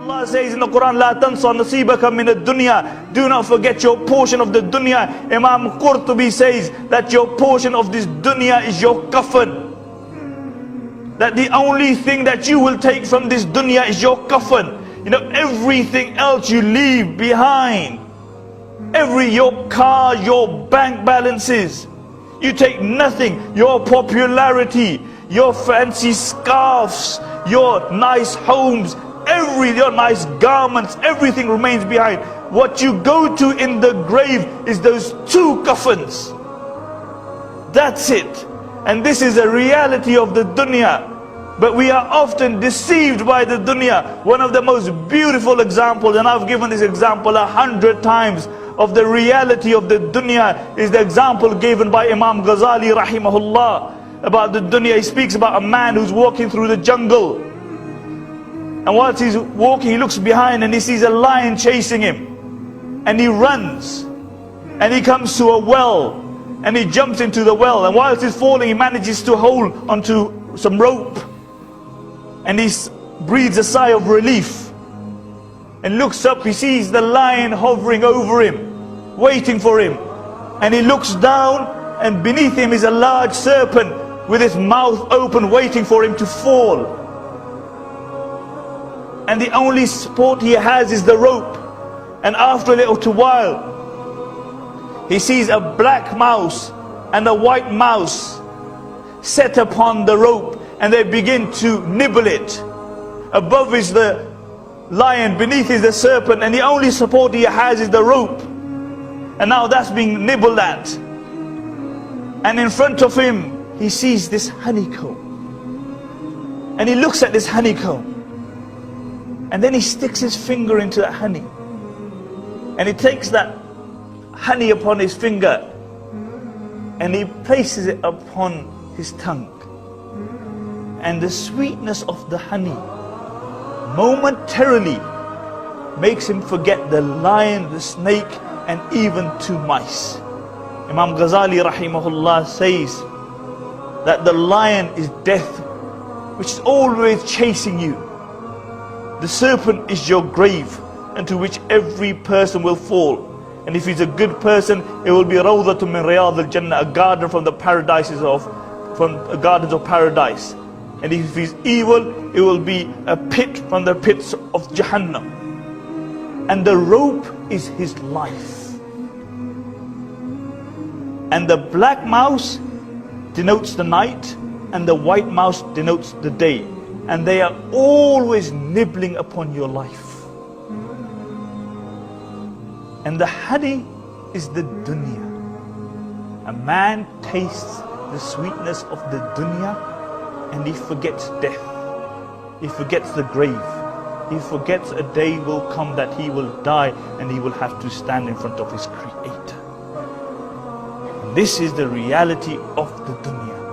Allah says in the Quran, "La tansa nasibaka min ad-dunya." Do not forget your portion of the dunya. Imam Qurtubi says that your portion of this dunya is your kafan. That the only thing that you will take from this dunya is your kafan. You know, everything else you leave behind. Your car, your bank balances, you take nothing. Your popularity, your fancy scarves, your nice homes, your nice garments, everything remains behind. What you go to in the grave is those two kafans. That's it. And this is a reality of the dunya. But we are often deceived by the dunya. One of the most beautiful examples, and I've given this example 100 times, of the reality of the dunya is the example given by Imam Ghazali rahimahullah about the dunya. He speaks about a man who's walking through the jungle, and whilst he's walking, he looks behind and he sees a lion chasing him, and he runs and he comes to a well and he jumps into the well, and whilst he's falling, he manages to hold onto some rope, and he breathes a sigh of relief and looks up. He sees the lion hovering over him, waiting for him, and he looks down, and beneath him is a large serpent with its mouth open, waiting for him to fall. And the only support he has is the rope. And after a little while, he sees a black mouse and a white mouse set upon the rope, and they begin to nibble it. Above is the lion, beneath is the serpent, and the only support he has is the rope. And now that's being nibbled at. And in front of him, he sees this honeycomb. And he looks at this honeycomb. And then he sticks his finger into that honey. And he takes that honey upon his finger, and he places it upon his tongue. And the sweetness of the honey momentarily makes him forget the lion, the snake, and even two mice. Imam Ghazali rahimahullah says that the lion is death, which is always chasing you. The serpent is your grave, into which every person will fall. And if he's a good person, it will be rawdatun min riyad al-jannah, a garden from the gardens of paradise. And if he's evil, it will be a pit from the pits of Jahannam. And the rope is his life. And the black mouse denotes the night, and the white mouse denotes the day. And they are always nibbling upon your life. And the honey is the dunya. A man tastes the sweetness of the dunya, and he forgets death. He forgets the grave. He forgets a day will come that he will die, and he will have to stand in front of his Creator. And this is the reality of the dunya.